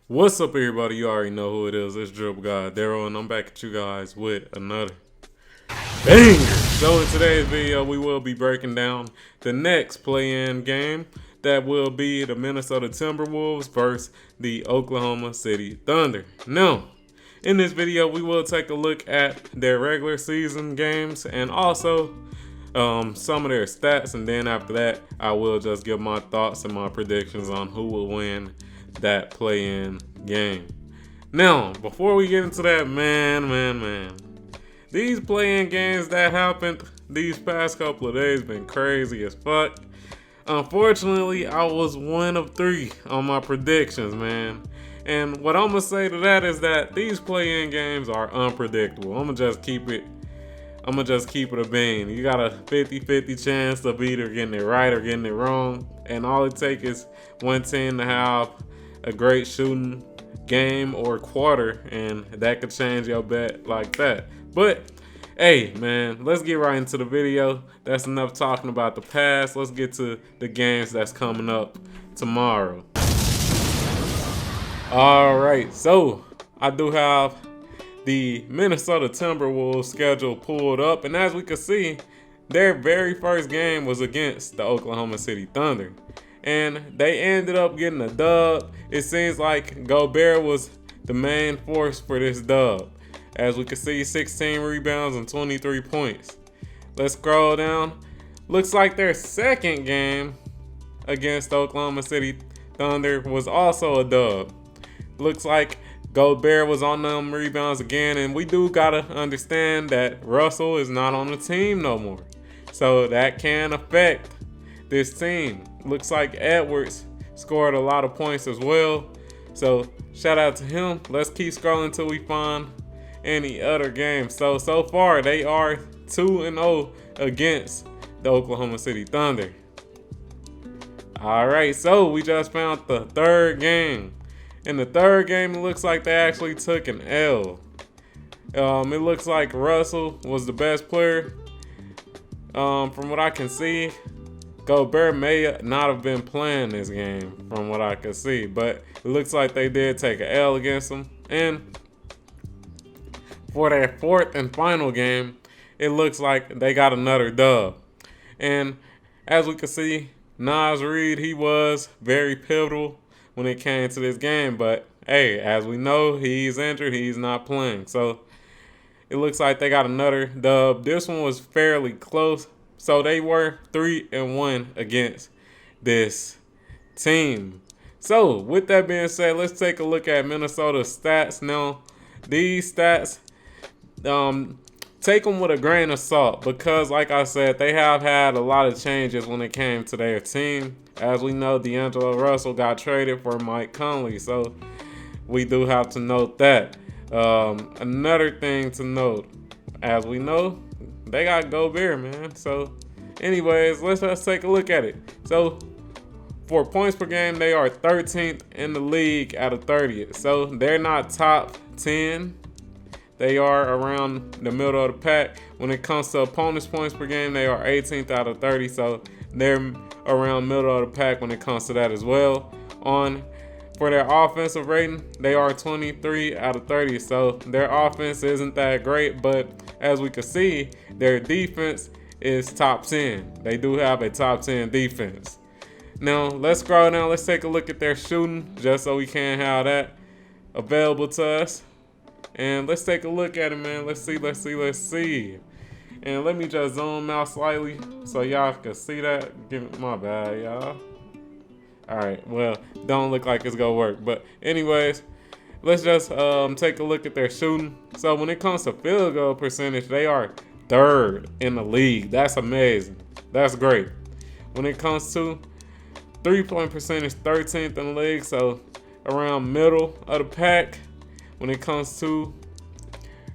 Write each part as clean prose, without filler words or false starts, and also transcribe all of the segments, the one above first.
What's up, everybody? You already know who it is. It's DripGodDero, and I'm back at you guys with another banger. So in today's video, we will be breaking down the next play-in game. That will be the Minnesota Timberwolves versus the Oklahoma City Thunder. Now, in this video, we will take a look at their regular season games and also some of their stats, and then after that, I will just give my thoughts and my predictions on who will win that play-in game. Now, before we get into that, man, these play-in games that happened these past couple of days been crazy as fuck. Unfortunately, I was one of three on my predictions, man. And what I'm gonna say to that is that these play-in games are unpredictable. I'm gonna just keep it a bean. You got a 50-50 chance of either getting it right or getting it wrong. And all it takes is one team to have a great shooting game or quarter, and that could change your bet like that. But hey, man, let's get right into the video. That's enough talking about the past. Let's get to the games that's coming up tomorrow. All right, so I do have the Minnesota Timberwolves schedule pulled up, and as we can see, their very first game was against the Oklahoma City Thunder, and they ended up getting a dub. It seems like Gobert was the main force for this dub. As we can see, 16 rebounds and 23 points. Let's scroll down. Looks like their second game against the Oklahoma City Thunder was also a dub. Looks like Gobert was on them rebounds again, and we do gotta understand that Russell is not on the team no more. So that can affect this team. Looks like Edwards scored a lot of points as well. So shout out to him. Let's keep scrolling until we find any other games. So far they are 2-0 against the Oklahoma City Thunder. All right, so we just found the third game. In the third game, it looks like they actually took an L. It looks like Russell was the best player. From what I can see, Gobert may not have been playing this game from what I can see, but it looks like they did take an L against them. And for their fourth and final game, it looks like they got another dub. And as we can see, Naz Reid, he was very pivotal when it came to this game. But hey, as we know, he's injured. He's not playing. So it looks like they got another dub. This one was fairly close. So they were 3-1 against this team. So with that being said, let's take a look at Minnesota's stats. Now, these stats, take them with a grain of salt, because like I said, they have had a lot of changes when it came to their team. As we know, D'Angelo Russell got traded for Mike Conley, so we do have to note that. Another thing to note, as we know, they got Gobert, man. So anyways, let's just take a look at it. So for points per game, they are 13th in the league out of 30th. So they're not top 10. They are around the middle of the pack. When it comes to opponents' points per game, they are 18th out of 30. So they're around middle of the pack when it comes to that as well. For their offensive rating, they are 23 out of 30. So their offense isn't that great, but as we can see, their defense is top 10. They do have a top 10 defense. Now, let's scroll down. Let's take a look at their shooting, just so we can have that available to us. And let's take a look at it, man. Let's see. And let me just zoom out slightly so y'all can see that. My bad, y'all. All right, well, don't look like it's gonna work. But anyways, let's just take a look at their shooting. So when it comes to field goal percentage, they are third in the league. That's amazing. That's great. When it comes to three-point percentage, 13th in the league, so around middle of the pack. When it comes to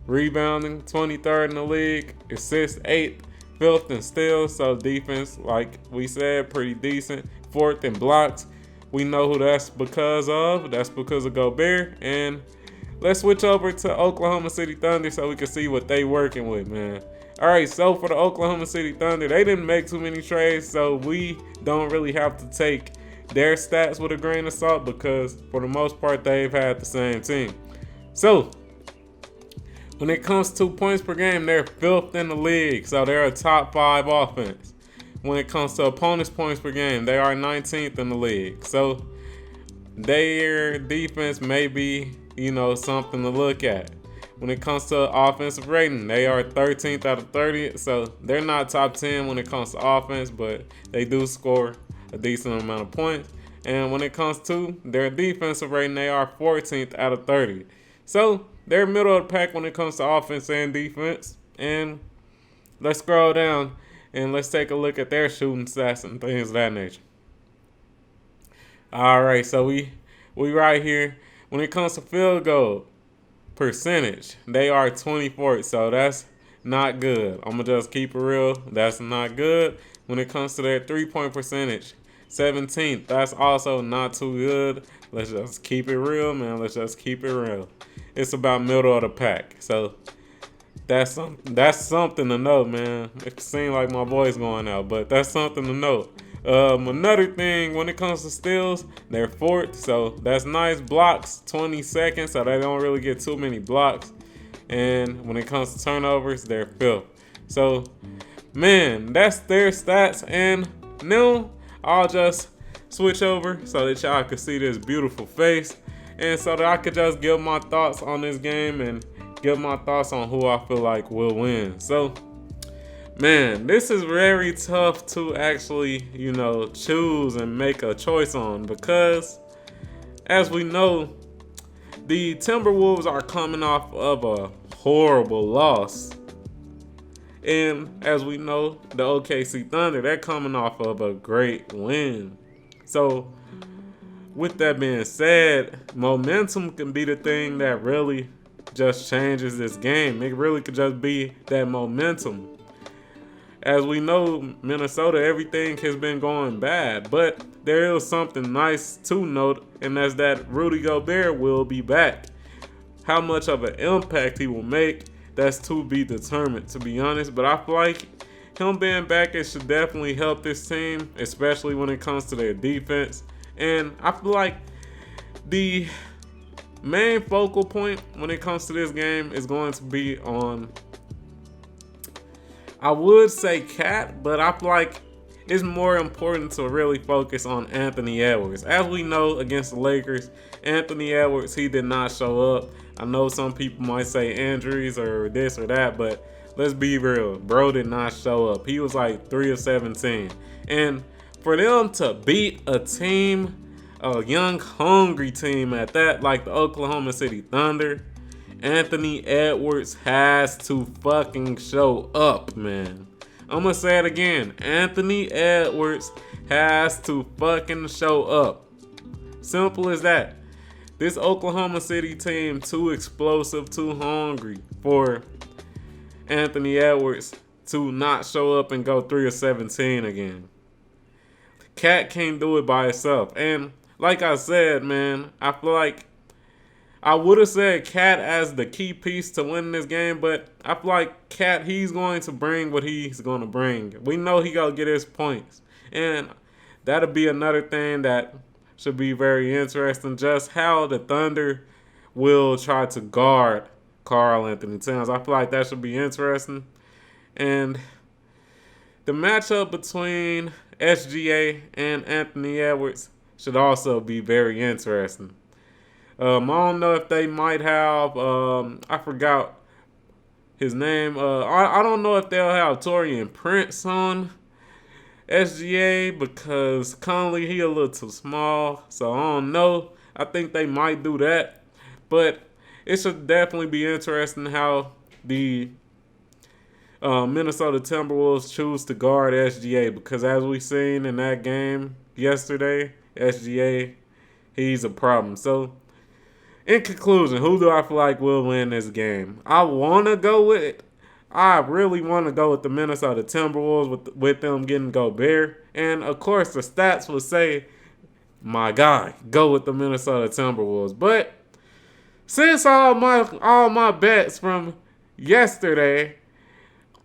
rebounding, 23rd in the league, assists 8th, 5th in steals, so defense, like we said, pretty decent. 4th in blocks, we know who that's because of. That's because of Gobert. And let's switch over to Oklahoma City Thunder so we can see what they working with, man. All right, so for the Oklahoma City Thunder, they didn't make too many trades, so we don't really have to take their stats with a grain of salt because for the most part they've had the same team. So when it comes to points per game, they're fifth in the league, so they're a top 5 offense. When it comes to opponents' points per game, they are 19th in the league. So their defense may be, something to look at. When it comes to offensive rating, they are 13th out of 30, so they're not top 10 when it comes to offense, but they do score a decent amount of points. And when it comes to their defensive rating, they are 14th out of 30. So they're middle of the pack when it comes to offense and defense. And let's scroll down and let's take a look at their shooting stats and things of that nature. All right, so we right here. When it comes to field goal percentage, they are 24th, so that's not good. I'm going to just keep it real. That's not good. When it comes to their three-point percentage, 17th. That's also not too good. Let's just keep it real, man. Let's just keep it real. It's about middle of the pack. So that's something to know, man. It seems like my voice going out, but that's something to know. Another thing, when it comes to steals, they're fourth, so that's nice. Blocks, 22nd, so they don't really get too many blocks. And when it comes to turnovers, they're fifth. So, man, that's their stats. And now I'll just switch over so that y'all can see this beautiful face, and so that I could just give my thoughts on this game and give my thoughts on who I feel like will win. So, man, this is very tough to actually, choose and make a choice on because, as we know, the Timberwolves are coming off of a horrible loss. And as we know, the OKC Thunder, they're coming off of a great win. So, with that being said, momentum can be the thing that really just changes this game. It really could just be that momentum. As we know, Minnesota, everything has been going bad, but there is something nice to note, and that's that Rudy Gobert will be back. How much of an impact he will make, that's to be determined, to be honest. But I feel like him being back, it should definitely help this team, especially when it comes to their defense. And I feel like the main focal point when it comes to this game is going to be on, I would say Cat, but I feel like it's more important to really focus on Anthony Edwards. As we know, against the Lakers, Anthony Edwards, he did not show up. I know some people might say injuries or this or that, but let's be real. Bro did not show up. He was like 3 of 17. And for them to beat a team, a young, hungry team at that, like the Oklahoma City Thunder, Anthony Edwards has to fucking show up, man. I'm gonna say it again. Anthony Edwards has to fucking show up. Simple as that. This Oklahoma City team too explosive, too hungry for Anthony Edwards to not show up and go 3 of 17 again. Cat can't do it by himself. And like I said, man, I feel like I would have said Cat as the key piece to win this game, but I feel like Cat, he's going to bring what he's going to bring. We know he going to get his points. And that'll be another thing that should be very interesting, just how the Thunder will try to guard Karl-Anthony Towns. I feel like that should be interesting. And the matchup between SGA and Anthony Edwards should also be very interesting. I don't know if they might have, I forgot his name. I don't know if they'll have Taurean Prince on SGA because Conley, he a little too small. So I don't know. I think they might do that. But it should definitely be interesting how the Minnesota Timberwolves choose to guard SGA because as we seen in that game yesterday, SGA, he's a problem. So, in conclusion, who do I feel like will win this game? I really want to go with the Minnesota Timberwolves with them getting Gobert. And, of course, the stats will say, my guy, go with the Minnesota Timberwolves. But since all my bets from yesterday,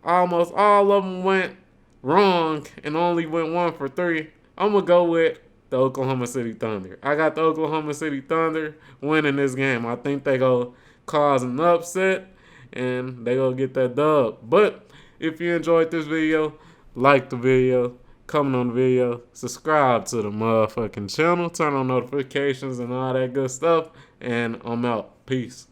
almost all of them went wrong and only went 1 for 3, I'm going to go with the Oklahoma City Thunder. I got the Oklahoma City Thunder winning this game. I think they go cause an upset and they gonna get that dub. But if you enjoyed this video, like the video, comment on the video, subscribe to the motherfucking channel, turn on notifications and all that good stuff, and I'm out. Peace.